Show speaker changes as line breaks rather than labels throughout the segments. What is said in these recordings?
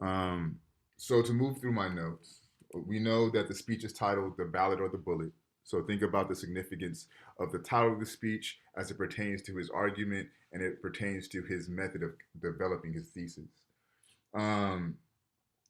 Um, so to move through my notes, we know that the speech is titled "The Ballot or the Bullet." So think about the significance of the title of the speech as it pertains to his argument and it pertains to his method of developing his thesis. Um,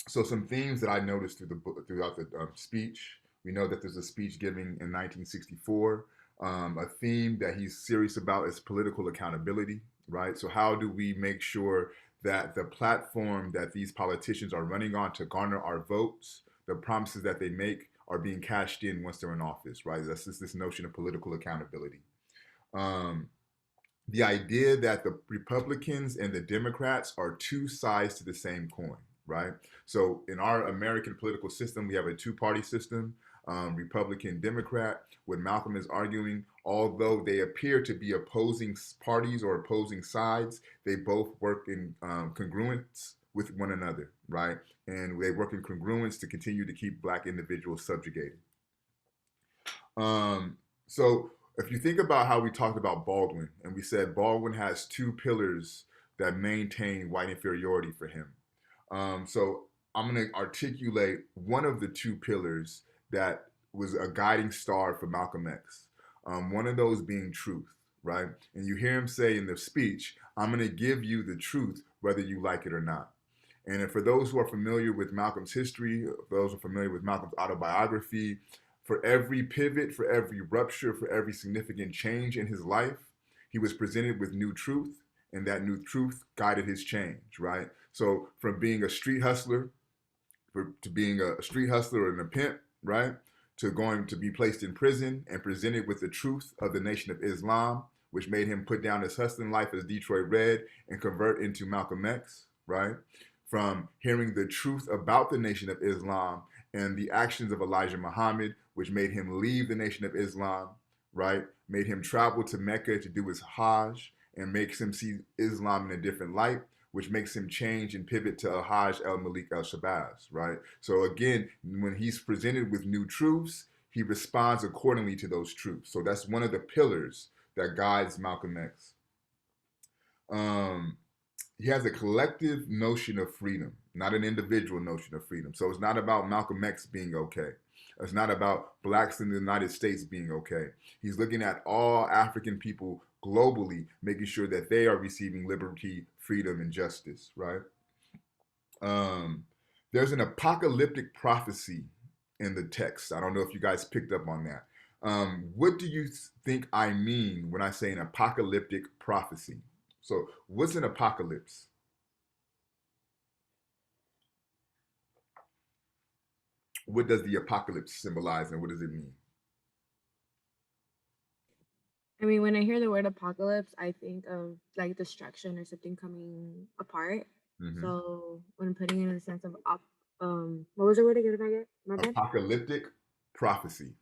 so some themes that I noticed throughout the speech. We know that there's a speech giving in 1964. A theme that he's serious about is political accountability, right? So how do we make sure that the platform that these politicians are running on to garner our votes, the promises that they make, are being cashed in once they're in office, right? That's just this notion of political accountability. Um, the idea that the Republicans and the Democrats are two sides to the same coin, right? So in our American political system, we have a two-party system, Republican, Democrat. What Malcolm is arguing, although they appear to be opposing parties or opposing sides, they both work in congruence with one another, right? And they work in congruence to continue to keep Black individuals subjugated. So if you think about how we talked about Baldwin, and we said Baldwin has two pillars that maintain white inferiority for him. So I'm going to articulate one of the two pillars that was a guiding star for Malcolm X. One of those being truth, right? And you hear him say in the speech, "I'm going to give you the truth whether you like it or not." And for those who are familiar with Malcolm's history, those who are familiar with Malcolm's autobiography, for every pivot, for every rupture, for every significant change in his life, he was presented with new truth, and that new truth guided his change, right? So from being a street hustler to being a street hustler and a pimp, right? To going to be placed in prison and presented with the truth of the Nation of Islam, which made him put down his hustling life as Detroit Red and convert into Malcolm X, right? From hearing the truth about the Nation of Islam and the actions of Elijah Muhammad, which made him leave the Nation of Islam, right? Made him travel to Mecca to do his Hajj and makes him see Islam in a different light, which makes him change and pivot to Hajj el Malik el Shabazz, right? So again, when he's presented with new truths, he responds accordingly to those truths. So that's one of the pillars that guides Malcolm X. Um, he has a collective notion of freedom, not an individual notion of freedom. So it's not about Malcolm X being okay. It's not about blacks in the United States being okay. He's looking at all African people globally, making sure that they are receiving liberty, freedom, and justice, right? Um, there's an apocalyptic prophecy in the text. I don't know if you guys picked up on that. What do you think I mean when I say an apocalyptic prophecy? So, what's an apocalypse? What does the apocalypse symbolize and what does it mean?
I mean, when I hear the word apocalypse, I think of like destruction or something coming apart.
Hmm.
So when putting it in the sense of what was the word again? If I get my bad.
Apocalyptic prophecy.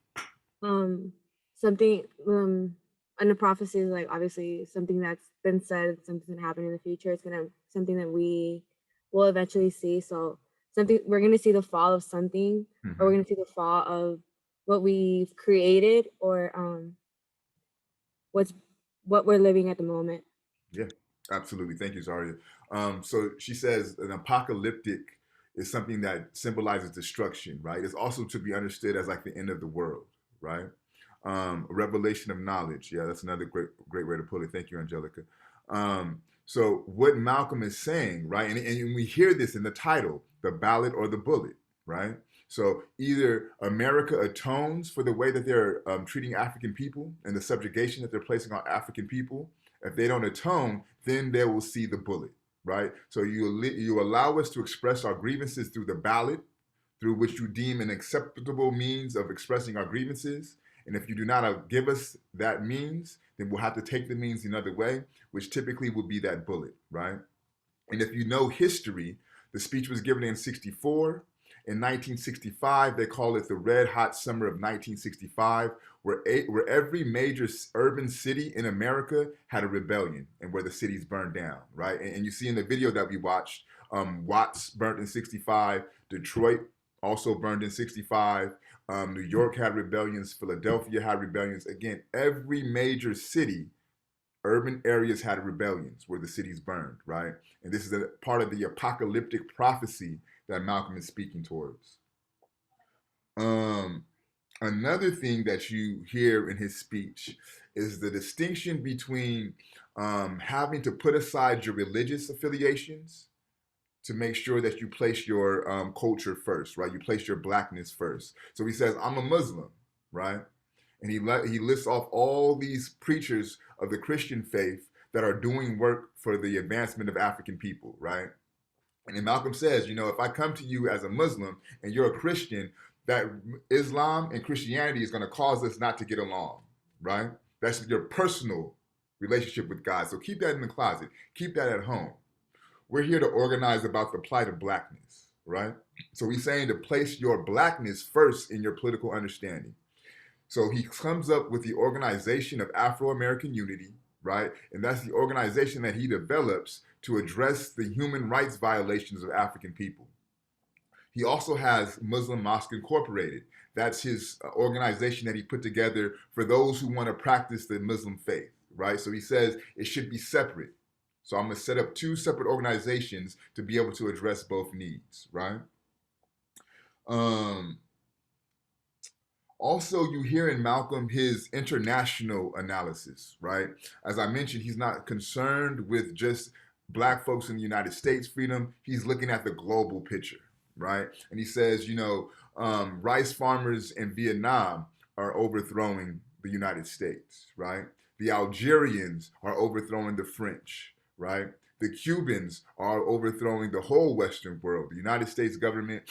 Um, something and the prophecy is like obviously something that's been said, something that happened in the future. It's gonna something that we will eventually see. So something we're gonna see the fall of something, or we're
Hmm.
gonna see the fall of what we've created, or what's what we're living at the moment.
Yeah, absolutely. Thank you, Zaria. So she says an apocalyptic is something that symbolizes destruction, right? It's also to be understood as like the end of the world, right? A revelation of knowledge. Yeah, that's another great way to put it. Thank you, Angelica. So what Malcolm is saying, right? And we hear this in the title, "The Ballot or the Bullet," right? So either America atones for the way that they're treating African people and the subjugation that they're placing on African people. If they don't atone, then they will see the bullet, right? So you allow us to express our grievances through the ballot, through which you deem an acceptable means of expressing our grievances. And if you do not give us that means, then we'll have to take the means another way, which typically will be that bullet, right? And if you know history, the speech was given in 64. In 1965, they call it the Red Hot Summer of 1965, where every major urban city in America had a rebellion and where the cities burned down, right? And you see in the video that we watched, Watts burnt in 65, Detroit also burned in 65, New York had rebellions, Philadelphia had rebellions. Again, every major city Urban areas had rebellions where the cities burned, right? And this is a part of the apocalyptic prophecy that Malcolm is speaking towards. Um, Another thing that you hear in his speech is the distinction between having to put aside your religious affiliations to make sure that you place your culture first, right? You place your blackness first. So he says, I'm a Muslim, right? And he lists off all these preachers of the Christian faith that are doing work for the advancement of African people, right? And then Malcolm says, you know, if I come to you as a Muslim and you're a Christian, that Islam and Christianity is going to cause us not to get along, right? That's your personal relationship with God. So keep that in the closet. Keep that at home. We're here to organize about the plight of blackness, right? So he's saying to place your blackness first in your political understanding. So he comes up with the Organization of Afro-American Unity, right? And that's the organization that he develops to address the human rights violations of African people. He also has Muslim Mosque Incorporated. That's his organization that he put together for those who want to practice the Muslim faith, right? So he says it should be separate. So I'm going to set up two separate organizations to be able to address both needs, right? Um, Also, you hear in Malcolm his international analysis, right? As I mentioned, he's not concerned with just black folks in the United States freedom. He's looking at the global picture, right? And he says, you know, rice farmers in Vietnam are overthrowing the United States, right? The Algerians are overthrowing the French, right? The Cubans are overthrowing the whole Western world, the United States government,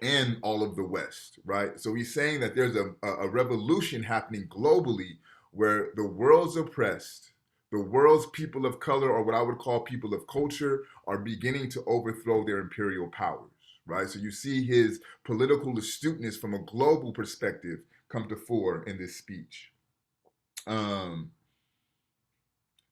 and all of the West, right? So he's saying that there's a revolution happening globally where the world's oppressed, the world's people of color, or what I would call people of culture, are beginning to overthrow their imperial powers, right? So you see his political astuteness from a global perspective come to fore in this speech. Um,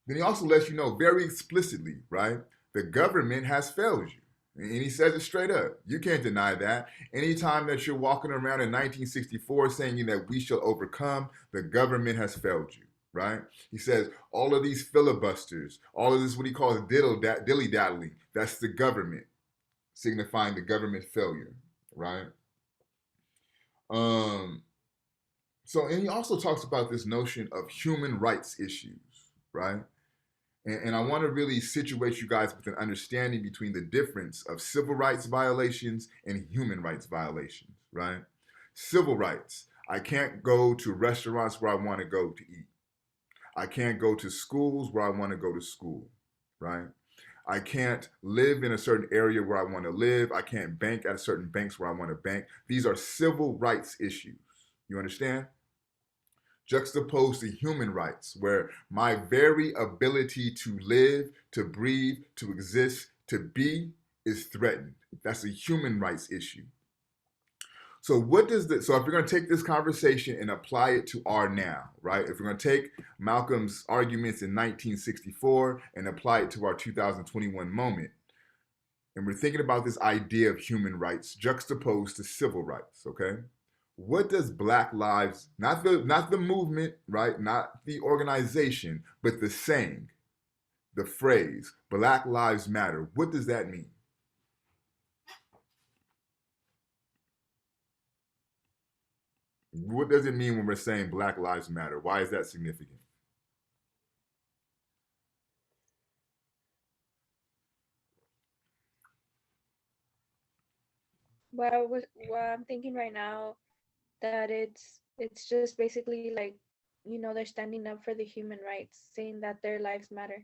then he also lets you know very explicitly, right? The government has failed you. And he says it straight up. You can't deny that. Anytime that you're walking around in 1964 saying that we shall overcome, the government has failed you, right? He says all of these filibusters, all of this, what he calls dilly-daddling, that's the government, signifying the government failure, right? Um, and he also talks about this notion of human rights issues, right? And I want to really situate you guys with an understanding between the difference of civil rights violations and human rights violations, right? Civil rights. I can't go to restaurants where I want to go to eat. I can't go to schools where I want to go to school, right? I can't live in a certain area where I want to live. I can't bank at certain banks where I want to bank. These are civil rights issues. You understand? Juxtaposed to human rights, where my very ability to live, to breathe, to exist, to be is threatened. That's a human rights issue. So so if we're going to take this conversation and apply it to our now, right? If we're going to take Malcolm's arguments in 1964 and apply it to our 2021 moment, and we're thinking about this idea of human rights juxtaposed to civil rights, okay? What does Black Lives, not the movement, right? Not the organization, but the saying, the phrase, Black Lives Matter, what does that mean? What does it mean when we're saying Black Lives Matter? Why is that significant?
What I'm thinking right now, that it's just basically like, they're standing up for the human rights, saying that their lives matter.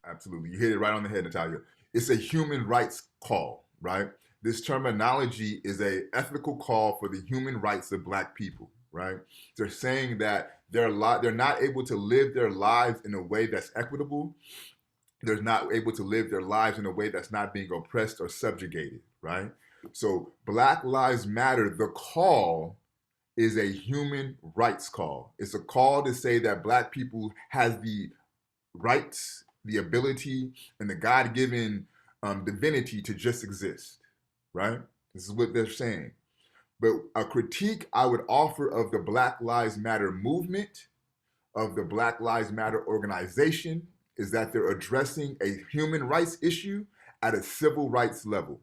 Absolutely. You hit it right on the head, Natalia. It's a human rights call, right? This terminology is a ethical call for the human rights of Black people, right? They're saying that they're not able to live their lives in a way that's equitable. They're not able to live their lives in a way that's not being oppressed or subjugated, right? So Black Lives Matter, the call is a human rights call. It's a call to say that Black people has the rights, the ability, and the God-given divinity to just exist, right? This is what they're saying. But a critique I would offer of the Black Lives Matter movement of the Black Lives Matter organization is that they're addressing a human rights issue at a civil rights level.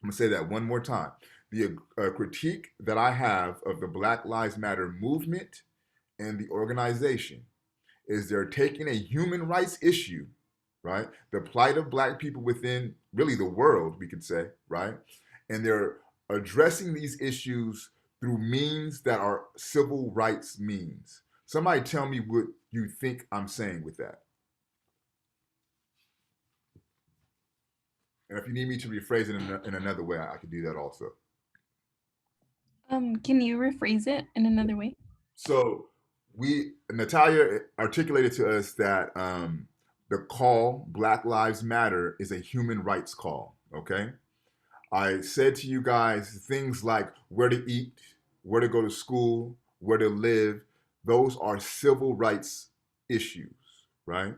I'm gonna say that one more time. The critique that I have of the Black Lives Matter movement and the organization is they're taking a human rights issue, right? The plight of black people within really the world, we could say, right? And they're addressing these issues through means that are civil rights means. Somebody tell me what you think I'm saying with that. And if you need me to rephrase it in another way, I could do that also.
Can you rephrase it in another way?
So Natalia articulated to us that the call Black Lives Matter is a human rights call. Okay, I said to you guys things like where to eat, where to go to school, where to live. Those are civil rights issues, right?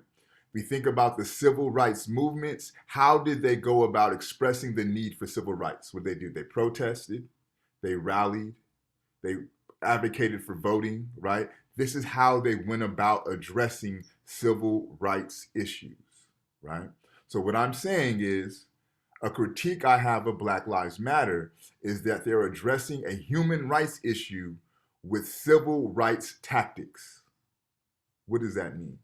We think about the civil rights movements. How did they go about expressing the need for civil rights? What did they do? They protested, they rallied, they advocated for voting, right? This is how they went about addressing civil rights issues, right? So what I'm saying is a critique I have of Black Lives Matter is that they're addressing a human rights issue with civil rights tactics. What does that mean?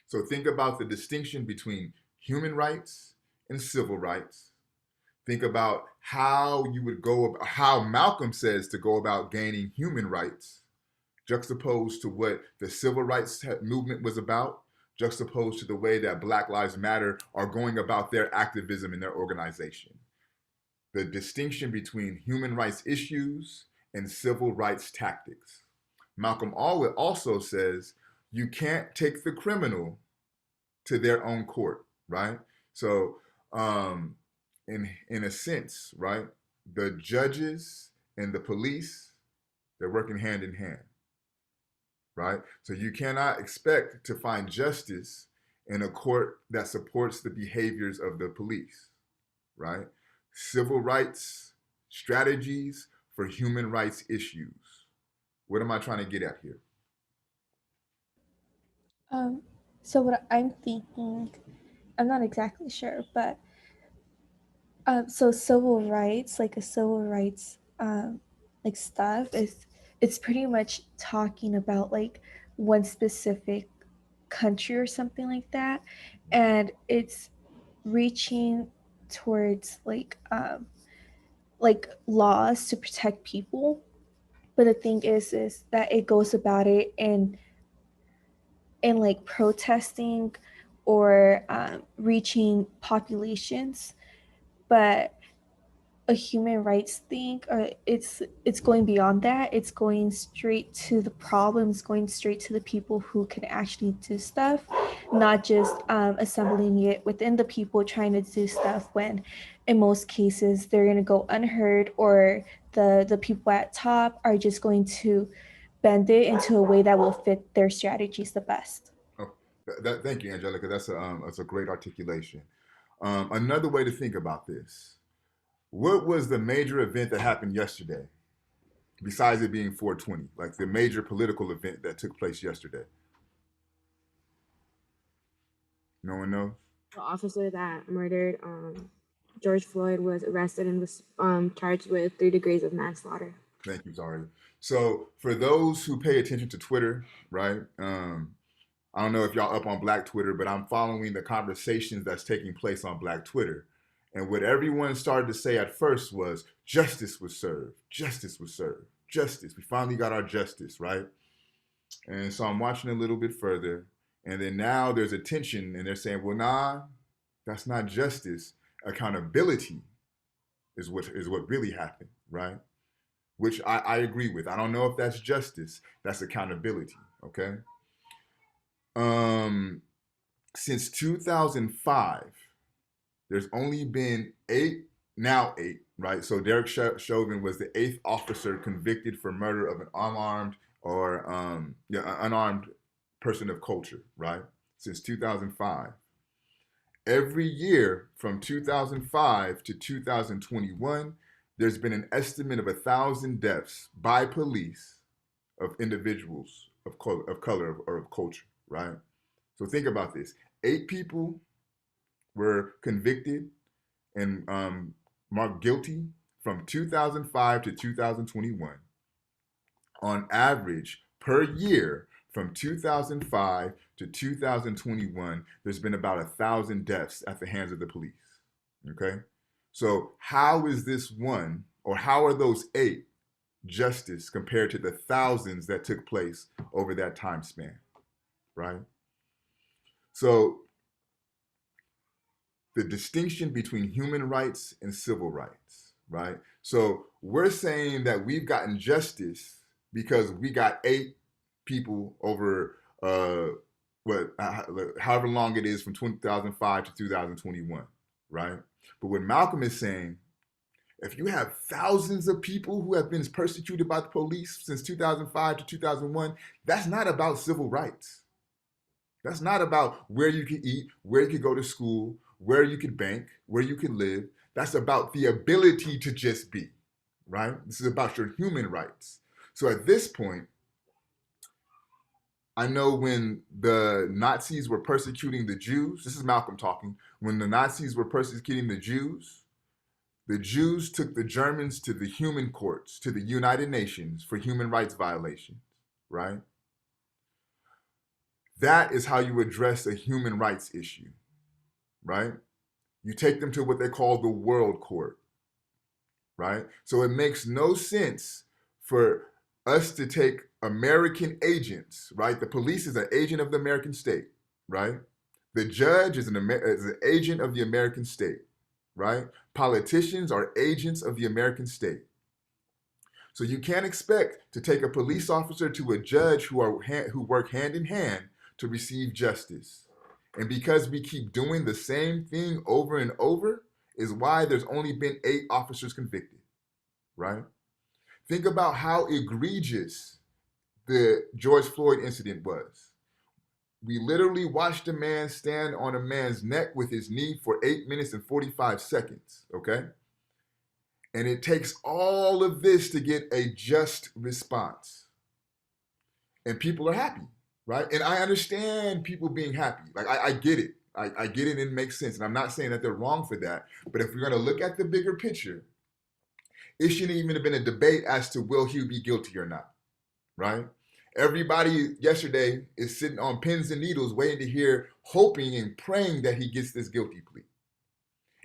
So think about the distinction between human rights and civil rights. Think about how you would go, how Malcolm says to go about gaining human rights, juxtaposed to what the civil rights movement was about, juxtaposed to the way that Black Lives Matter are going about their activism in their organization. The distinction between human rights issues and civil rights tactics. Malcolm also says you can't take the criminal to their own court, right? So, in a sense, right, the judges and the police, they're working hand in hand, right? So you cannot expect to find justice in a court that supports the behaviors of the police, right? Civil rights strategies for human rights issues. What am I trying to get at here?
So what I'm thinking, I'm not exactly sure, but so civil rights, like a civil rights like stuff is, it's pretty much talking about like one specific country or something like that, and it's reaching towards like laws to protect people. But the thing is that it goes about it in like protesting or reaching populations, but a human rights thing, it's going beyond that. It's going straight to the problems, going straight to the people who can actually do stuff, not just assembling it within the people trying to do stuff when in most cases they're going to go unheard, or the people at top are just going to bend it into a way that will fit their strategies the best.
Oh, thank you, Angelica. That's a great articulation. Another way to think about this: what was the major event that happened yesterday, besides it being 420? Like the major political event that took place yesterday. No one knows.
The officer that murdered George Floyd was arrested and was charged with 3 degrees of manslaughter.
Thank you, Zari. So for those who pay attention to Twitter, right? I don't know if y'all up on Black Twitter, but I'm following the conversations that's taking place on Black Twitter. And what everyone started to say at first was justice was served, justice was served, justice. We finally got our justice, right? And so I'm watching a little bit further. And then now there's a tension and they're saying, well, nah, that's not justice. Accountability is what really happened, right? Which I agree with. I don't know if that's justice. That's accountability, okay? Since 2005, there's only been eight, right? So Derek Chauvin was the 8th officer convicted for murder of an unarmed person of culture, right? Since 2005. Every year from 2005 to 2021, there's been an estimate of 1,000 deaths by police of individuals of color or of culture, right? So think about this: 8 people were convicted and marked guilty from 2005 to 2021. On average, per year, from 2005 to 2021, there's been about 1,000 deaths at the hands of the police. Okay? So, how is this one, or how are those 8 justice compared to the thousands that took place over that time span? Right? So, the distinction between human rights and civil rights, right? So, we're saying that we've gotten justice because we got 8 people over however long it is from 2005 to 2021, right? But what Malcolm is saying, if you have thousands of people who have been persecuted by the police since 2005 to 2001, that's not about civil rights. That's not about where you could eat, where you could go to school, where you could bank, where you could live. That's about the ability to just be, right? This is about your human rights. So at this point, I know when the Nazis were persecuting the Jews, this is Malcolm talking, when the Nazis were persecuting the Jews took the Germans to the human courts, to the United Nations for human rights violations, right? That is how you address a human rights issue, right? You take them to what they call the World Court, right? So it makes no sense for us to take American agents, right? The police is an agent of the American state, right? The judge is an agent of the American state, right? Politicians are agents of the American state. So you can't expect to take a police officer to a judge who work hand in hand to receive justice. And because we keep doing the same thing over and over is why there's only been 8 officers convicted, right? Think about how egregious the George Floyd incident was. We literally watched a man stand on a man's neck with his knee for 8 minutes and 45 seconds, okay? And it takes all of this to get a just response. And people are happy, right? And I understand people being happy. Like, I get it. I get it and it makes sense. And I'm not saying that they're wrong for that. But if we're going to look at the bigger picture, it shouldn't even have been a debate as to will he be guilty or not, right? Everybody yesterday is sitting on pins and needles waiting to hear, hoping and praying that he gets this guilty plea.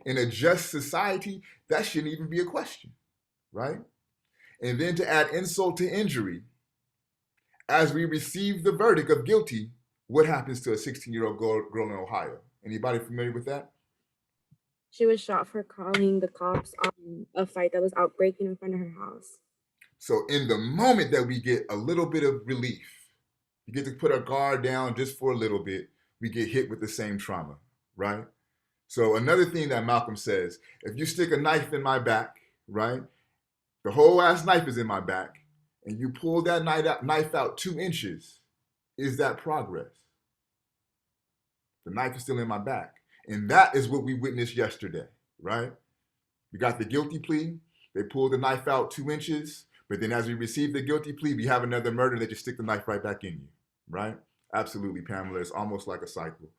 In a just society, that shouldn't even be a question, right? And then to add insult to injury, as we receive the verdict of guilty, what happens to a 16-year-old girl in Ohio? Anybody familiar with that?
She was shot for calling the cops on a fight that was outbreaking in front of her house.
So in the moment that we get a little bit of relief, we get to put our guard down just for a little bit, we get hit with the same trauma, right? So another thing that Malcolm says, if you stick a knife in my back, right? The whole ass knife is in my back, and you pull that knife out 2 inches, is that progress? The knife is still in my back. And that is what we witnessed yesterday, right? We got the guilty plea. They pulled the knife out 2 inches. But then as we receive the guilty plea, we have another murder. They just stick the knife right back in you, right? Absolutely, Pamela. It's almost like a cycle.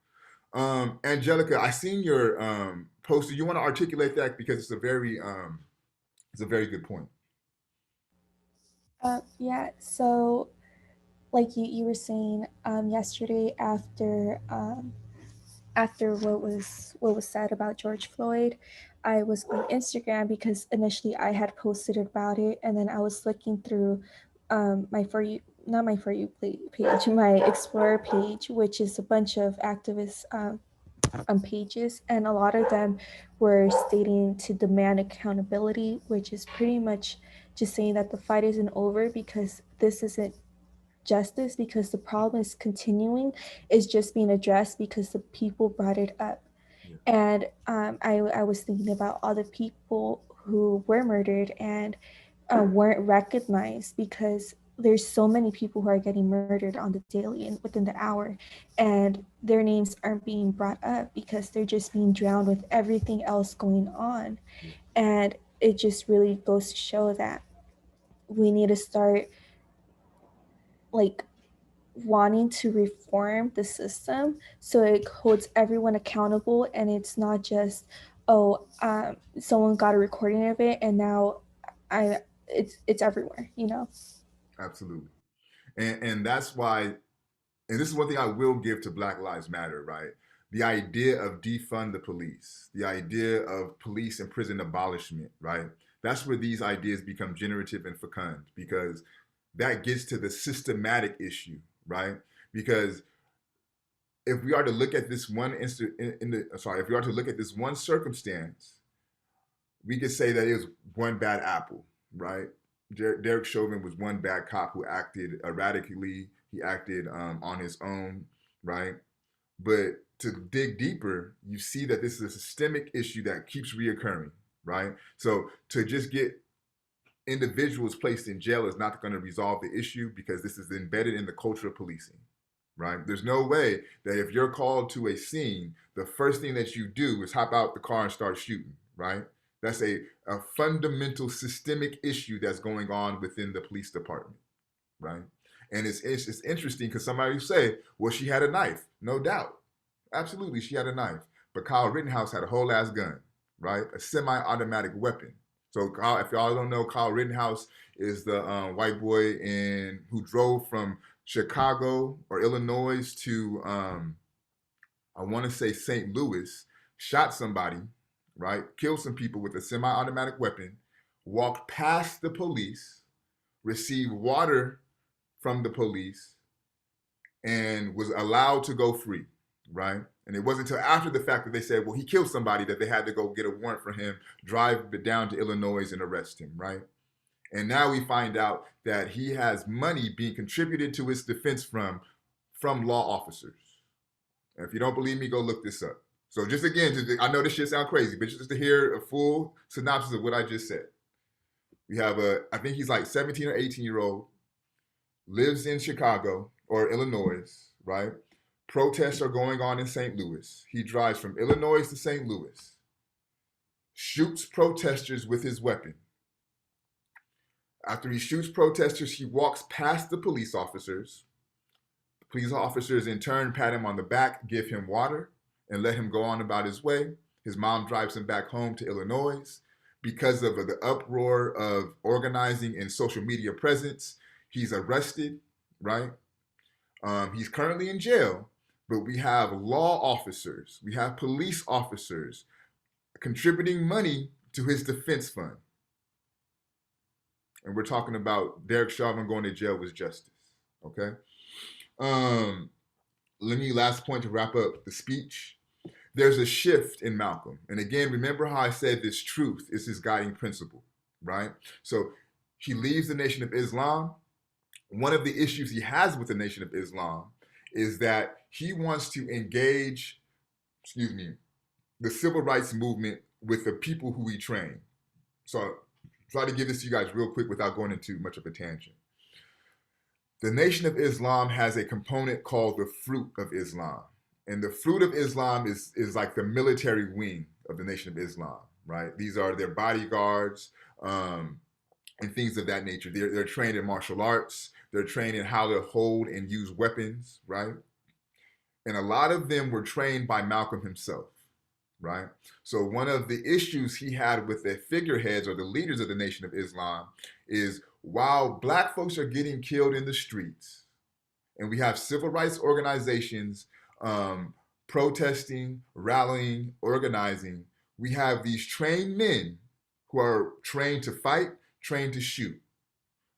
Angelica, I seen your post. Do you want to articulate that? Because it's a very good point.
Yeah, so like you were saying yesterday after what was said about George Floyd, I was on Instagram because initially I had posted about it, and then I was looking through my For You, not my For You page, my Explorer page, which is a bunch of activists pages, and a lot of them were stating to demand accountability, which is pretty much just saying that the fight isn't over because this isn't justice, because the problem is continuing, is just being addressed because the people brought it up.
Yeah.
And I was thinking about all the people who were murdered and weren't recognized, because there's so many people who are getting murdered on the daily and within the hour, and their names aren't being brought up because they're just being drowned with everything else going on.
Yeah.
And it just really goes to show that we need to start like wanting to reform the system so it holds everyone accountable, and it's not just, oh, someone got a recording of it and now it's everywhere, you know.
Absolutely. And that's why, and this is one thing I will give to Black Lives Matter, right? The idea of defund the police, the idea of police and prison abolishment, right? That's where these ideas become generative and fecund, because that gets to the systematic issue, right? Because if we are to look at this one if we are to look at this one circumstance, we could say that it was one bad apple, right? Derek Chauvin was one bad cop who acted erratically. He acted on his own, right? But to dig deeper, you see that this is a systemic issue that keeps reoccurring, right? So to just get individuals placed in jail is not going to resolve the issue, because this is embedded in the culture of policing, right? There's no way that if you're called to a scene, the first thing that you do is hop out the car and start shooting, right? That's a fundamental systemic issue that's going on within the police department, right? And it's interesting because somebody will say, well, she had a knife. No doubt. Absolutely, she had a knife. But Kyle Rittenhouse had a whole ass gun, right? A semi-automatic weapon. So if y'all don't know, Kyle Rittenhouse is the white boy who drove from Chicago or Illinois to, I want to say St. Louis, shot somebody, right? Killed some people with a semi-automatic weapon, walked past the police, received water from the police, and was allowed to go free, right? And it wasn't until after the fact that they said, well, he killed somebody, that they had to go get a warrant for him, drive down to Illinois and arrest him, right? And now we find out that he has money being contributed to his defense from law officers. And if you don't believe me, go look this up. So just again, I know this shit sounds crazy, but just to hear a full synopsis of what I just said. We have I think he's like 17 or 18-year-old, lives in Chicago or Illinois, right? Protests are going on in St. Louis. He drives from Illinois to St. Louis, shoots protesters with his weapon. After he shoots protesters, he walks past the police officers. The police officers in turn pat him on the back, give him water, and let him go on about his way. His mom drives him back home to Illinois. Because of the uproar of organizing and social media presence, he's arrested, right? He's currently in jail, but we have law officers, we have police officers contributing money to his defense fund. And we're talking about Derek Chauvin going to jail was justice, okay? Last point to wrap up the speech. There's a shift in Malcolm. And again, remember how I said this truth is his guiding principle, right? So he leaves the Nation of Islam. One of the issues he has with the Nation of Islam is that he wants to engage, the civil rights movement with the people who he trained. So I'll try to give this to you guys real quick without going into much of a tangent. The Nation of Islam has a component called the Fruit of Islam. And the Fruit of Islam is like the military wing of the Nation of Islam, right? These are their bodyguards and things of that nature. They're trained in martial arts. They're trained in how to hold and use weapons, right? And a lot of them were trained by Malcolm himself, right? So one of the issues he had with the figureheads or the leaders of the Nation of Islam is, while Black folks are getting killed in the streets, and we have civil rights organizations protesting, rallying, organizing, we have these trained men who are trained to fight, trained to shoot.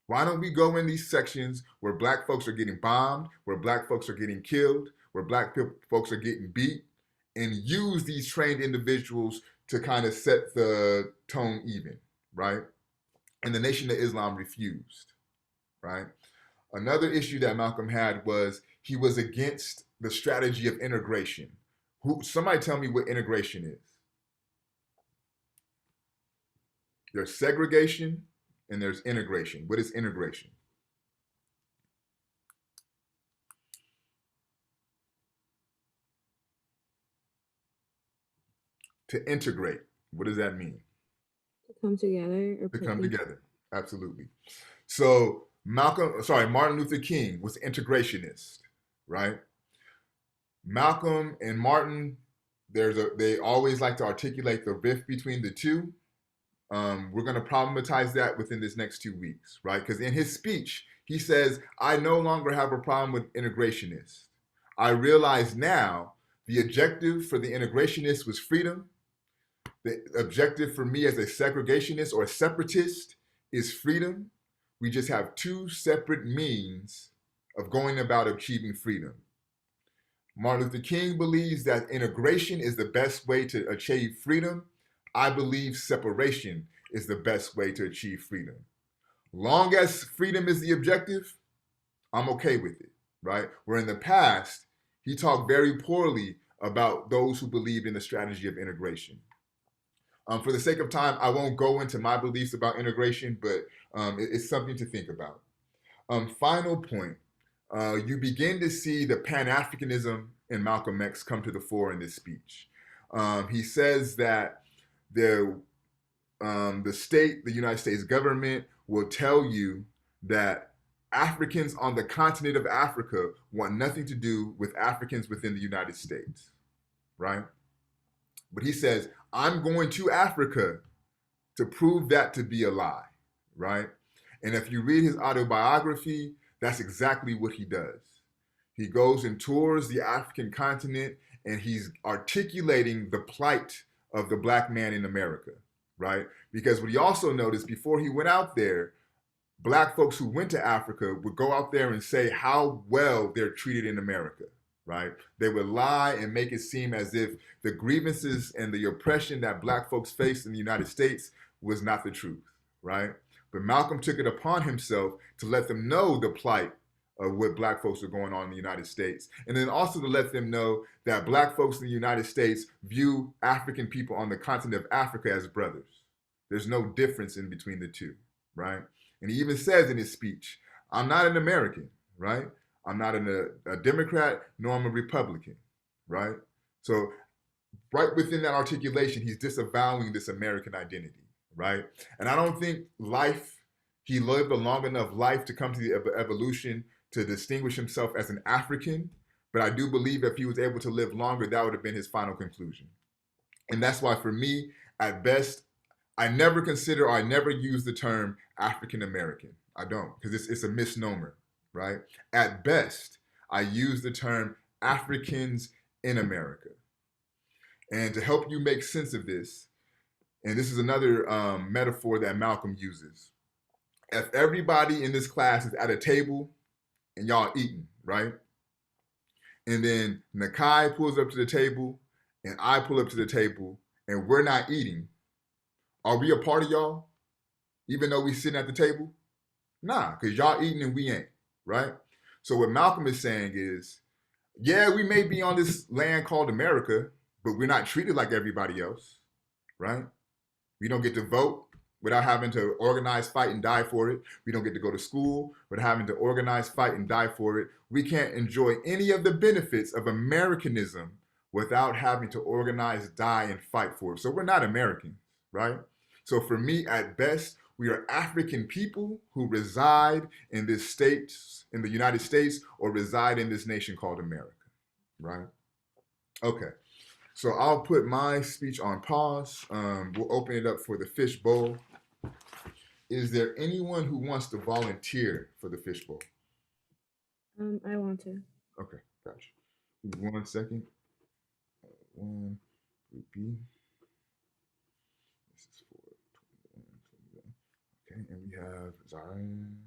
Why don't we go in these sections where Black folks are getting bombed, where Black folks are getting killed, where Black folks are getting beat, and use these trained individuals to kind of set the tone even, right? And the Nation of Islam refused, right? Another issue that Malcolm had was he was against the strategy of integration. Somebody tell me what integration is. There's segregation and there's integration. What is integration? To integrate. What does that mean?
To come together or
to come together. Absolutely. So Martin Luther King was integrationist, right? Malcolm and Martin, they always like to articulate the rift between the two. We're going to problematize that within this next 2 weeks, right? Because in his speech, he says, I no longer have a problem with integrationists. I realize now the objective for the integrationist was freedom. The objective for me as a segregationist or a separatist is freedom. We just have two separate means of going about achieving freedom. Martin Luther King believes that integration is the best way to achieve freedom. I believe separation is the best way to achieve freedom. Long as freedom is the objective, I'm okay with it, right? Where in the past, he talked very poorly about those who believed in the strategy of integration. For the sake of time, I won't go into my beliefs about integration, but it's something to think about. Final point, you begin to see the Pan-Africanism in Malcolm X come to the fore in this speech. He says that the United States government will tell you that Africans on the continent of Africa want nothing to do with Africans within the United States, right? But he says, I'm going to Africa to prove that to be a lie, right? And if you read his autobiography, that's exactly what he does. He goes and tours the African continent, and he's articulating the plight of the Black man in America, right? Because what he also noticed before he went out there, Black folks who went to Africa would go out there and say how well they're treated in America, right? They would lie and make it seem as if the grievances and the oppression that Black folks faced in the United States was not the truth, right? But Malcolm took it upon himself to let them know the plight of what Black folks are going on in the United States. And then also to let them know that Black folks in the United States view African people on the continent of Africa as brothers. There's no difference in between the two, right? And he even says in his speech, I'm not an American, right? I'm not a Democrat, nor I'm a Republican, right? So right within that articulation, he's disavowing this American identity, right? And I don't think he lived a long enough life to come to the evolution to distinguish himself as an African, but I do believe if he was able to live longer, that would have been his final conclusion. And that's why for me, at best, I never use the term African American. I don't, because it's a misnomer, right? At best, I use the term Africans in America. And to help you make sense of this, and this is another metaphor that Malcolm uses. If everybody in this class is at a table and y'all eating, right? And then Nakai pulls up to the table and I pull up to the table and we're not eating, are we a part of y'all? Even though we sitting at the table? Nah, because y'all eating and we ain't, right? So what Malcolm is saying is, yeah, we may be on this land called America, but we're not treated like everybody else, right? We don't get to vote without having to organize, fight, and die for it. We don't get to go to school without having to organize, fight, and die for it. We can't enjoy any of the benefits of Americanism without having to organize, die, and fight for it. So we're not Americans, right? So for me, at best, we are African people who reside in this state, in the United States, or reside in this nation called America, right? Okay. So I'll put my speech on pause. We'll open it up for the Fishbowl. Is there anyone who wants to volunteer for the Fishbowl?
I want to.
Okay, gotcha. 1 second. One, group B. This is for 21. Okay, and we have Zion.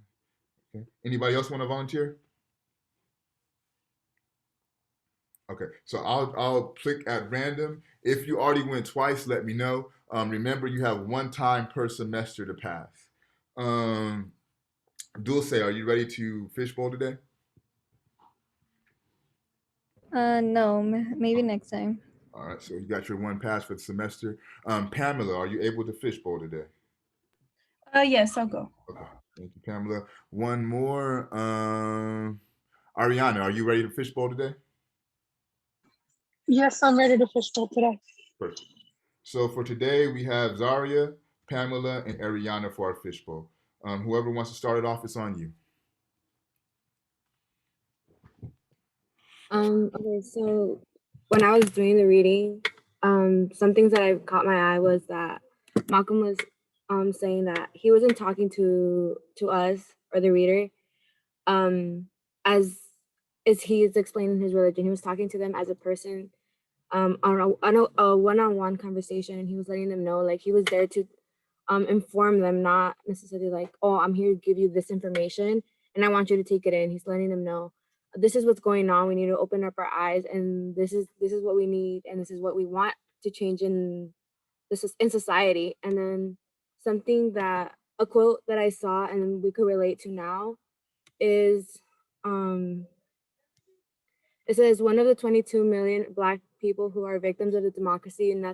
Okay. Anybody else want to volunteer? Okay, so I'll click at random. If you already went twice, let me know. Remember, you have 1 time per semester to pass. Dulce, are you ready to Fishbowl today?
No, maybe next time.
All right, so you got your 1 pass for the semester. Pamela, are you able to Fishbowl today?
Yes, I'll go.
Okay, thank you, Pamela. One more. Ariana, are you ready to Fishbowl today?
Yes, I'm ready to Fishbowl today.
Perfect. So for today, we have Zaria, Pamela, and Ariana for our Fishbowl. Whoever wants to start it off, it's on you.
Okay, so when I was doing the reading, some things that I caught my eye was that Malcolm was saying that he wasn't talking to us or the reader as he is explaining his religion. He was talking to them as a person on a one-on-one conversation, and he was letting them know like he was there to inform them, not necessarily like, oh, I'm here to give you this information and I want you to take it in. He's letting them know this is what's going on. We need to open up our eyes, and this is what we need, and this is what we want to change in this is in society. And then something that a quote that I saw and we could relate to now is um it says one of the 22 million black people who are victims of the democracy and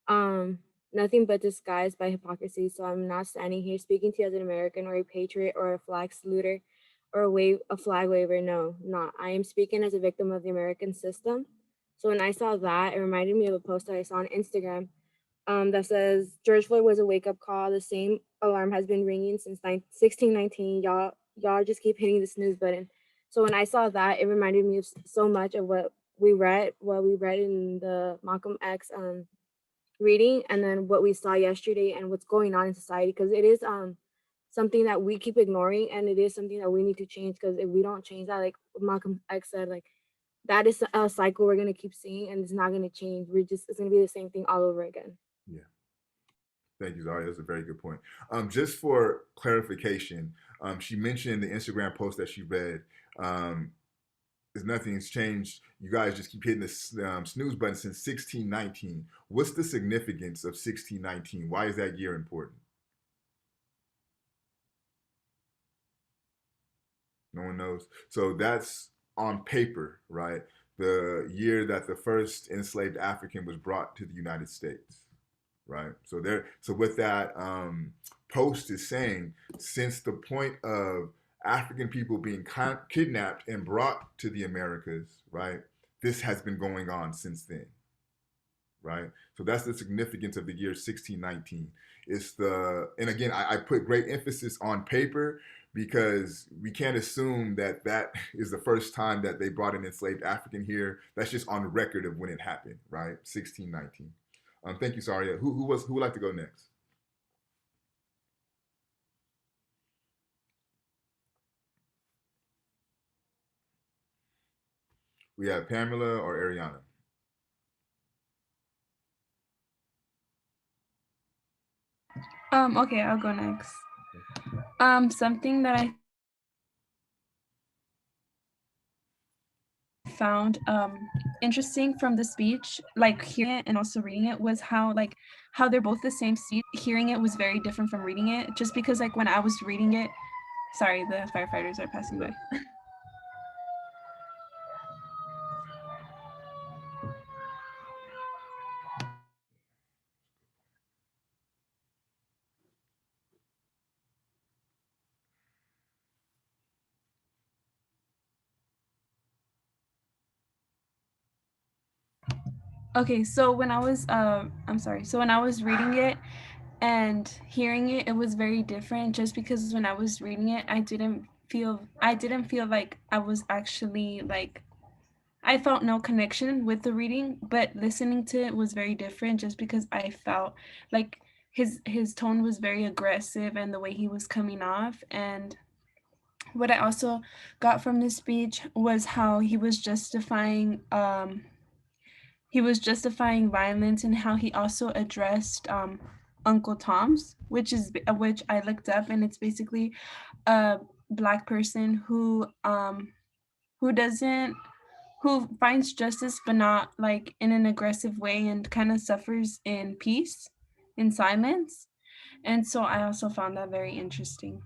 um nothing but disguised by hypocrisy. So I'm not standing here speaking to you as an American or a patriot or a flag saluter or a flag waver. No, not. I am speaking as a victim of the American system. So when I saw that, it reminded me of a post that I saw on Instagram that says George Floyd was a wake up call. The same alarm has been ringing since 1619. Y'all just keep hitting the snooze button. So when I saw that, it reminded me of so much of what we read in the Malcolm X reading, and then what we saw yesterday and what's going on in society, because it is something that we keep ignoring, and it is something that we need to change, because if we don't change that, like Malcolm X said, like that is a cycle we're going to keep seeing, and it's not going to change. It's going to be the same thing all over again.
Yeah. Thank you, Zaria. That's a very good point. Just for clarification, she mentioned the Instagram post that she read. Is nothing's changed. You guys just keep hitting the snooze button since 1619. What's the significance of 1619? Why is that year important? No one knows. So that's on paper, right? The year that the first enslaved African was brought to the United States, right? So there. So what that post is saying, since the point of African people being kidnapped and brought to the Americas, right? This has been going on since then, right? So that's the significance of the year 1619. And again, I put great emphasis on paper because we can't assume that that is the first time that they brought an enslaved African here. That's just on record of when it happened, right? 1619. Thank you, Saria. Who would like to go next? We have Pamela or Ariana.
Okay, I'll go next. Something that I found interesting from the speech, like hearing it and also reading it, was how they're both the same speech. Hearing it was very different from reading it, just because like when I was reading it, sorry, the firefighters are passing by. Okay, so when I was so when I was reading it and hearing it, it was very different, just because when I was reading it, I didn't feel like I was actually like, I felt no connection with the reading, but listening to it was very different, just because I felt like his tone was very aggressive and the way he was coming off. And what I also got from this speech was how he was justifying violence, and how he also addressed Uncle Tom's, which I looked up, and it's basically a Black person who doesn't who finds justice, but not like in an aggressive way, and kind of suffers in peace, in silence. And so I also found that very interesting.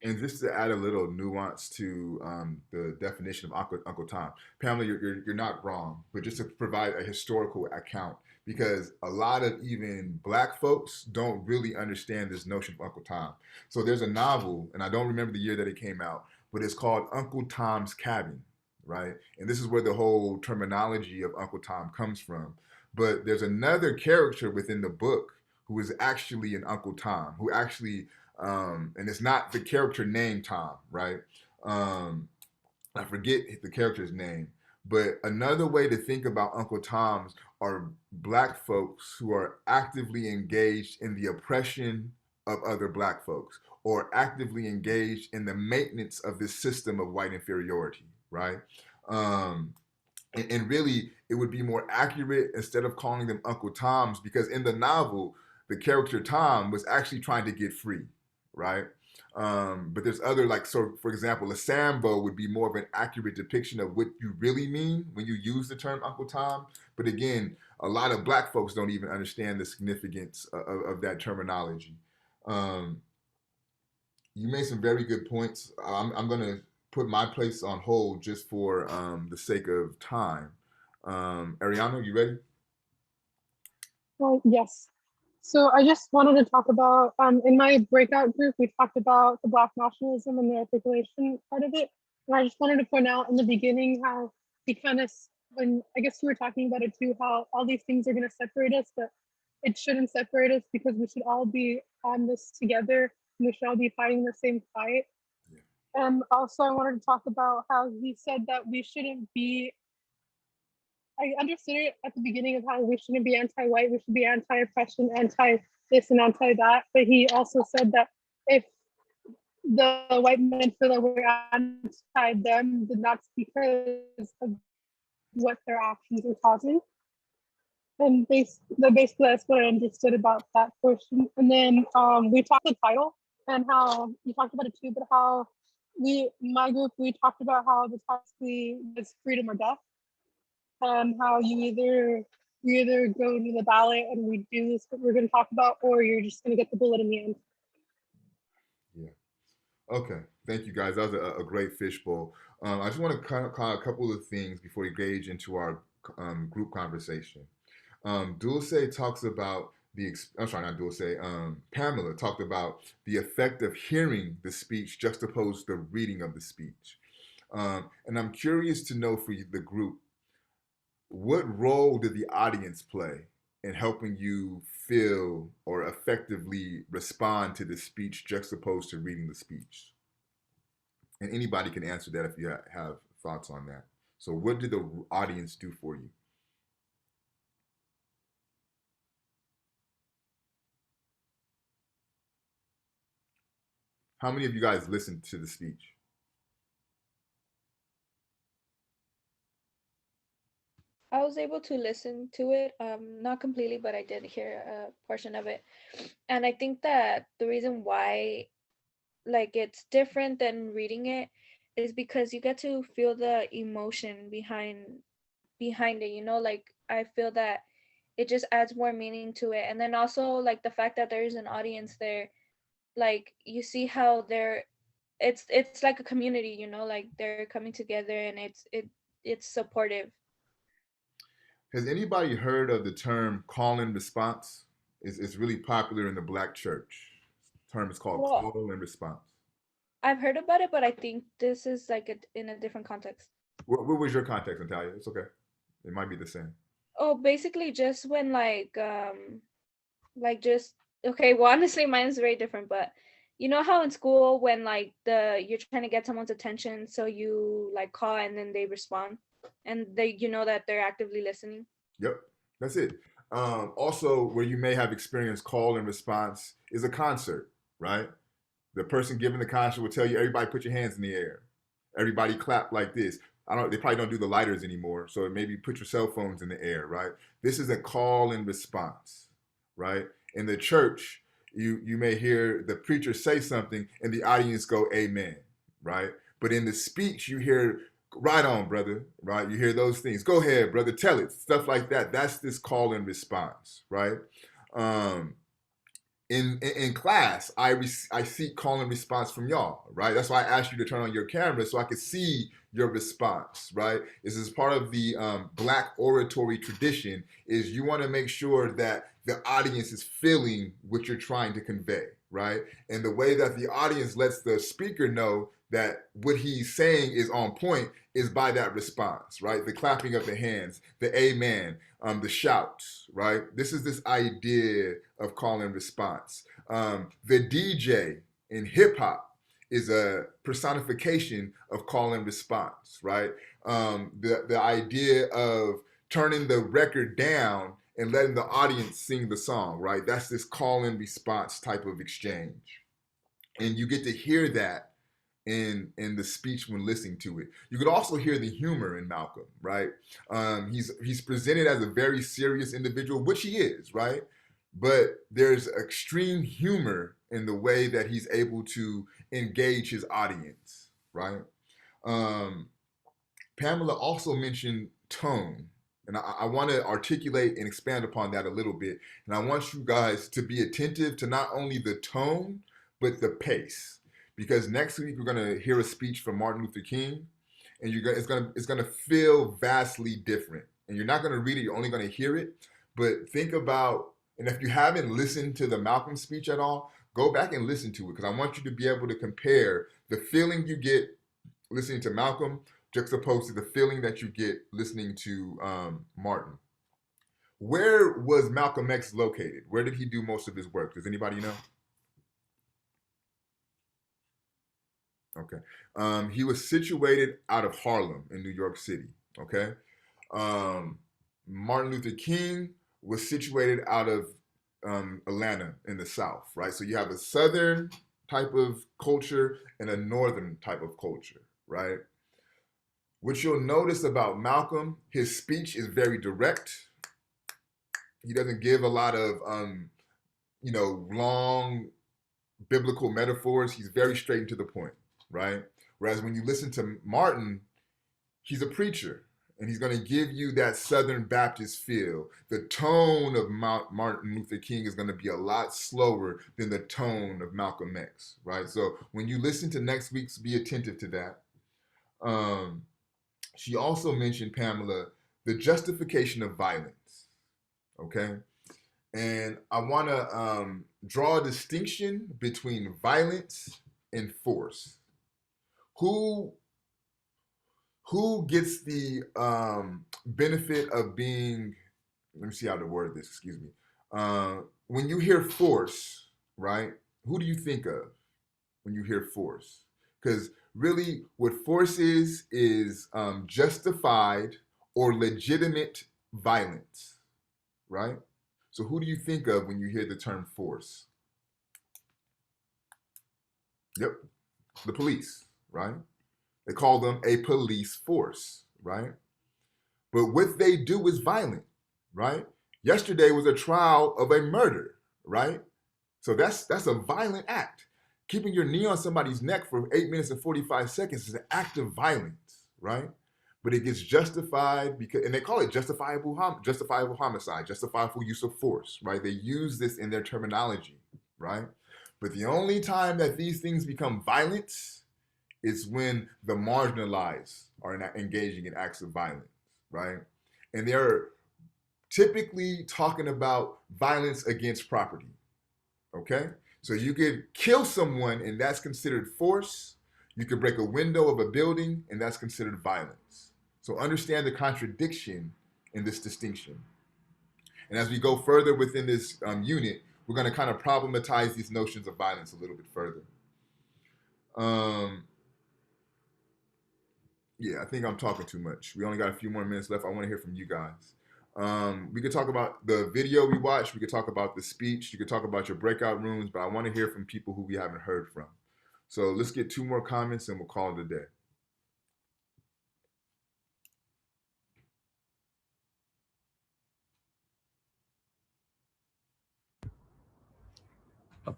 And just to add a little nuance to the definition of Uncle Tom, Pamela, you're not wrong, but just to provide a historical account, because a lot of even Black folks don't really understand this notion of Uncle Tom. So there's a novel, and I don't remember the year that it came out, but it's called Uncle Tom's Cabin, right? And this is where the whole terminology of Uncle Tom comes from. But there's another character within the book who is actually an Uncle Tom, who actually and it's not the character named Tom, right? Um, I forget the character's name, but another way to think about Uncle Tom's are black folks who are actively engaged in the oppression of other black folks or actively engaged in the maintenance of this system of white inferiority, right? Um, and really, it would be more accurate instead of calling them Uncle Toms, because in the novel, the character Tom was actually trying to get free, right? But there's other, like, so for example, a Sambo would be more of an accurate depiction of what you really mean when you use the term Uncle Tom. But again, a lot of black folks don't even understand the significance of that terminology. Um, you made some very good points. I'm going to put my place on hold just for the sake of time. Ariana, you ready?
Well, yes. So I just wanted to talk about, in my breakout group, we talked about the Black nationalism and the articulation part of it. And I just wanted to point out in the beginning how we kind of, when I guess you were talking about it too, how all these things are going to separate us, but it shouldn't separate us because we should all be on this together and we should all be fighting the same fight. And also I wanted to talk about how he said that we shouldn't be, I understood it at the beginning of how we shouldn't be anti-white, we should be anti-oppression, anti-this and anti-that. But he also said that if the white men feel that we're anti them, then that's because of what their actions are causing. And basically that's what I understood about that portion. And then we talked the title and how you talked about it too, but how my group, we talked about how the title is freedom or death. How you either go to the ballot and we do this what we're going to talk about, or you're just going to get the bullet in the end.
Yeah. Okay. Thank you, guys. That was a great fishbowl. I just want to call a couple of things before we engage into our group conversation. Dulce talks about I'm sorry, not Dulce. Pamela talked about the effect of hearing the speech juxtaposed the reading of the speech. And I'm curious to know for the group, what role did the audience play in helping you feel or effectively respond to the speech juxtaposed to reading the speech? And anybody can answer that if you have thoughts on that. So what did the audience do for you? How many of you guys listened to the speech?
I was able to listen to it, not completely, but I did hear a portion of it. And I think that the reason why like it's different than reading it is because you get to feel the emotion behind it, you know, like I feel that it just adds more meaning to it. And then also like the fact that there's an audience there, like you see how it's like a community, you know, like they're coming together and it's supportive.
Has anybody heard of the term call and response? It's really popular in the black church. The term is called
Well,
call and response.
I've heard about it, but I think this is like in a different context.
What was your context, Natalia? It's okay. It might be the same.
Oh, basically just when like just okay, well honestly mine is very different, but you know how in school when like you're trying to get someone's attention, so you like call and then they respond and they you know that they're actively listening.
Yep, that's it. Also, where you may have experienced call and response is a concert, right? The person giving the concert will tell you, everybody put your hands in the air. Everybody clap like this. They probably don't do the lighters anymore, so maybe put your cell phones in the air, right? This is a call and response, right? In the church, you may hear the preacher say something and the audience go, amen, right? But in the speech, you hear, right on, brother, right? You hear those things. Go ahead, brother, tell it. Stuff like that. That's this call and response, right? Um, in class, I seek call and response from y'all, right? That's why I asked you to turn on your camera so I could see your response, right? This is part of the Black oratory tradition. Is you want to make sure that the audience is feeling what you're trying to convey, right? And the way that the audience lets the speaker know that what he's saying is on point is by that response, right? The clapping of the hands, the amen, the shouts, right? This is this idea of call and response. The DJ in hip hop is a personification of call and response, right? The idea of turning the record down and letting the audience sing the song, right? That's this call and response type of exchange. And you get to hear that in the speech when listening to it. You could also hear the humor in Malcolm, right? He's presented as a very serious individual, which he is, right? But there's extreme humor in the way that he's able to engage his audience, right? Pamela also mentioned tone, and I want to articulate and expand upon that a little bit. And I want you guys to be attentive to not only the tone, but the pace. Because next week we're going to hear a speech from Martin Luther King, and it's going to feel vastly different. And you're not going to read it; you're only going to hear it. But think about, and if you haven't listened to the Malcolm speech at all, go back and listen to it, because I want you to be able to compare the feeling you get listening to Malcolm juxtaposed to the feeling that you get listening to Martin. Where was Malcolm X located? Where did he do most of his work? Does anybody know? Okay. He was situated out of Harlem in New York City. Okay. Martin Luther King was situated out of Atlanta in the South, right? So you have a Southern type of culture and a Northern type of culture, right? What you'll notice about Malcolm, his speech is very direct. He doesn't give a lot of, long biblical metaphors. He's very straight and to the point, right? Whereas when you listen to Martin, he's a preacher, and he's going to give you that Southern Baptist feel. The tone of Martin Luther King is going to be a lot slower than the tone of Malcolm X, right? So when you listen to next week's, be attentive to that. She also mentioned, Pamela, the justification of violence, okay? And I want to draw a distinction between violence and force. Who gets the benefit of being, let me see how to word this, excuse me. When you hear force, right, who do you think of when you hear force? Because really what force is justified or legitimate violence, right? So who do you think of when you hear the term force? Yep, the police, right? They call them a police force, right? But what they do is violent, right? Yesterday was a trial of a murder, right? So that's a violent act. Keeping your knee on somebody's neck for 8 minutes and 45 seconds is an act of violence, right? But it gets justified because, and they call it justifiable homicide, justifiable use of force, right? They use this in their terminology, right? But the only time that these things become violence is when the marginalized are engaging in acts of violence, right? And they're typically talking about violence against property, okay? So you could kill someone and that's considered force. You could break a window of a building and that's considered violence. So understand the contradiction in this distinction. And as we go further within this unit, we're going to kind of problematize these notions of violence a little bit further. Yeah, I think I'm talking too much. We only got a few more minutes left. I want to hear from you guys. We could talk about the video we watched. We could talk about the speech. You could talk about your breakout rooms, but I want to hear from people who we haven't heard from. So let's get 2 more comments and we'll call it a day.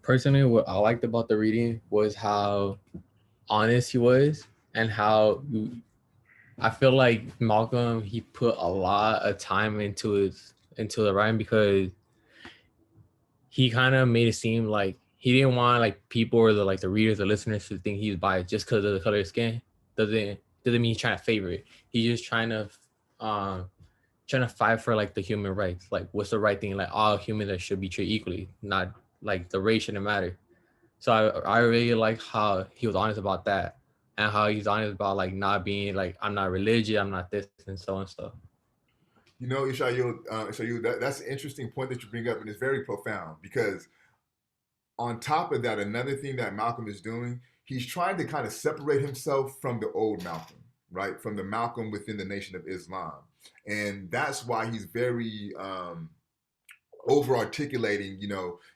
Personally, what I liked about the reading was how honest he was, and how I feel like Malcolm, he put a lot of time into the writing, because he kind of made it seem like he didn't want like people or the readers or listeners to think he's biased just because of the color of his skin. Doesn't mean he's trying to favor it. He's just trying to fight for like the human rights. Like, what's the right thing? Like, all humans should be treated equally, not like the race shouldn't matter. So I really like how he was honest about that, and how he's honest about like not being like, I'm not religious, I'm not this and so and stuff.
You know, Ishayu, that's an interesting point that you bring up, and it's very profound, because on top of that, another thing that Malcolm is doing, he's trying to kind of separate himself from the old Malcolm, right? From the Malcolm within the Nation of Islam. And that's why he's very over articulating,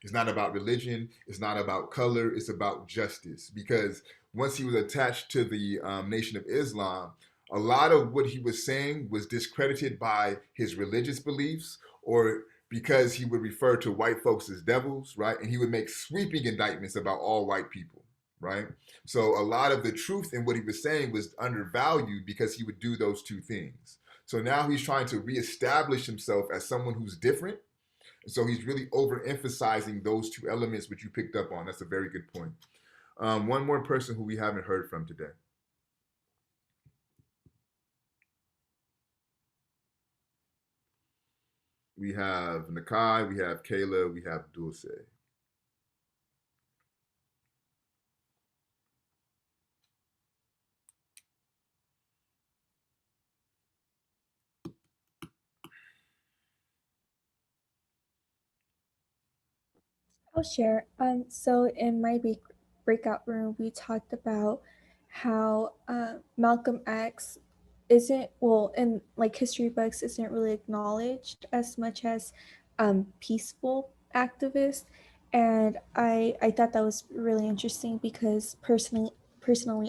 it's not about religion, it's not about color, it's about justice. Because once he was attached to the Nation of Islam, a lot of what he was saying was discredited by his religious beliefs, or because he would refer to white folks as devils, right? And he would make sweeping indictments about all white people, right? So a lot of the truth in what he was saying was undervalued because he would do those two things. So now he's trying to reestablish himself as someone who's different. So he's really overemphasizing those two elements which you picked up on. That's a very good point. One more person who we haven't heard from today. We have Nakai, we have Kayla, we have Dulce.
I'll share. So in my breakout room, we talked about how Malcolm X isn't, well, in like history books, isn't really acknowledged as much as peaceful activist, and I thought that was really interesting because personally,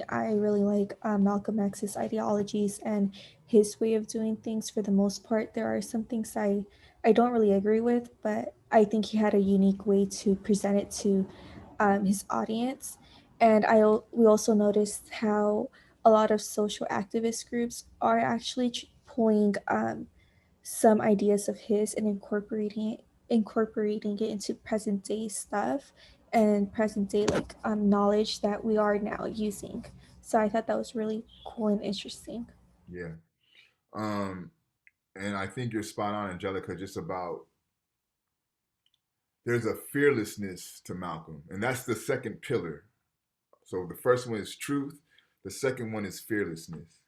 I really like Malcolm X's ideologies and his way of doing things. For the most part, there are some things I don't really agree with, but I think he had a unique way to present it to his audience. And we also noticed how a lot of social activist groups are actually pulling some ideas of his and incorporating it into present day stuff and present day knowledge that we are now using. So I thought that was really cool and interesting.
Yeah. And I think you're spot on, Angelica, just about there's a fearlessness to Malcolm, and that's the second pillar. So the first one is truth, the second one is fearlessness.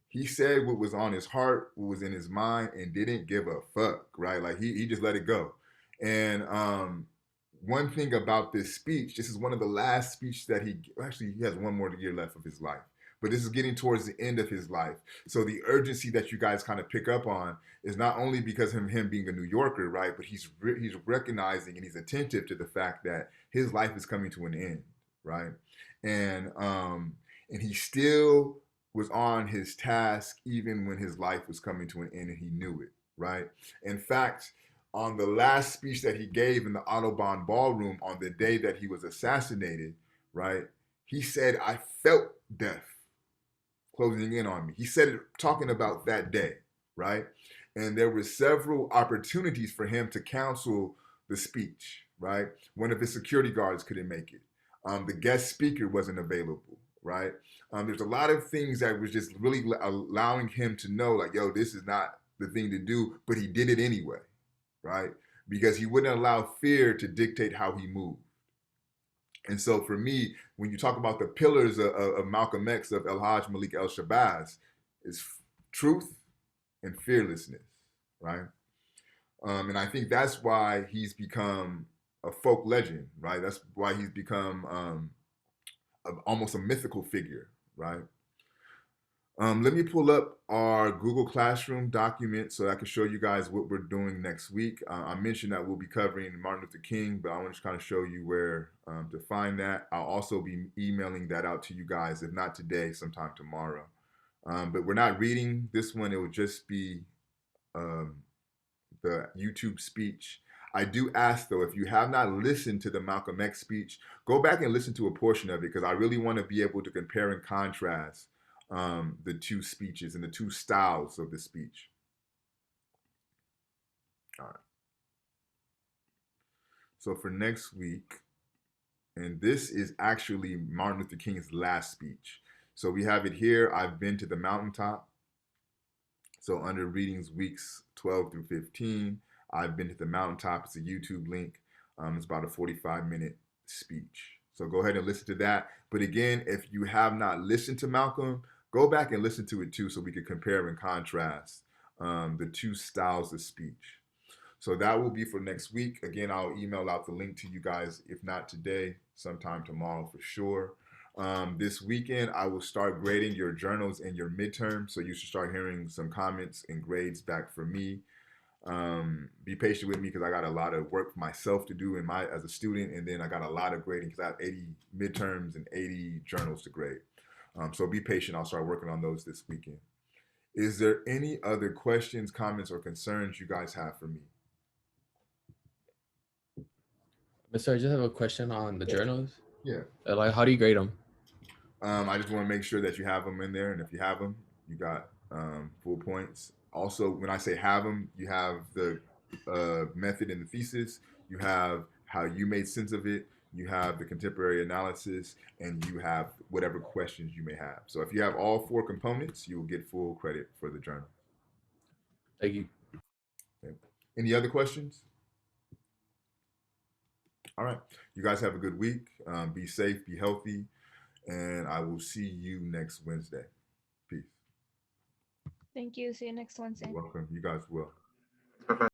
He said what was on his heart, what was in his mind, and didn't give a fuck, right? Like he just let it go. And one thing about this speech, this is one of the last speeches that he has one more year left of his life. But this is getting towards the end of his life. So the urgency that you guys kind of pick up on is not only because of him being a New Yorker, right? But he's recognizing and he's attentive to the fact that his life is coming to an end, right? And he still was on his task even when his life was coming to an end, and he knew it, right? In fact, on the last speech that he gave in the Audubon Ballroom on the day that he was assassinated, right? He said, "I felt death closing in on me." He said it talking about that day, right? And there were several opportunities for him to counsel the speech, right? One of his security guards couldn't make it. The guest speaker wasn't available, right? There's a lot of things that was just really allowing him to know, like, yo, this is not the thing to do, but he did it anyway, right? Because he wouldn't allow fear to dictate how he moved. And so for me, when you talk about the pillars of Malcolm X, of El Hajj Malik El Shabazz, is truth and fearlessness, right? And I think that's why he's become a folk legend, right? That's why he's become almost a mythical figure, right? Let me pull up our Google Classroom document so I can show you guys what we're doing next week. I mentioned that we'll be covering Martin Luther King, but I want to kind of show you where to find that. I'll also be emailing that out to you guys, if not today, sometime tomorrow. But we're not reading this one. It will just be the YouTube speech. I do ask, though, if you have not listened to the Malcolm X speech, go back and listen to a portion of it, because I really want to be able to compare and contrast the two speeches and the two styles of the speech. All right. So for next week, and this is actually Martin Luther King's last speech. So we have it here. I've been to the mountaintop. So under readings weeks 12 through 15, I've been to the mountaintop. It's a YouTube link. It's about a 45-minute speech. So go ahead and listen to that. But again, if you have not listened to Malcolm, go back and listen to it too, so we can compare and contrast the two styles of speech. So that will be for next week. Again, I'll email out the link to you guys, if not today, sometime tomorrow for sure. This weekend, I will start grading your journals and your midterm, so you should start hearing some comments and grades back from me. Be patient with me because I got a lot of work myself to do as a student, and then I got a lot of grading because I have 80 midterms and 80 journals to grade. So be patient. I'll start working on those this weekend. Is there any other questions, comments, or concerns you guys have for me?
Mister, I just have a question on the journals.
Yeah.
Like, how do you grade them?
I just want to make sure that you have them in there, and if you have them, you got full points. Also, when I say have them, you have the method and the thesis, you have how you made sense of it, you have the contemporary analysis, and you have whatever questions you may have. So if you have all 4 components, you will get full credit for the journal.
Thank you.
Okay. Any other questions? All right. You guys have a good week. Be safe, be healthy, and I will see you next Wednesday. Peace.
Thank you. See you next Wednesday.
You're welcome. You guys will.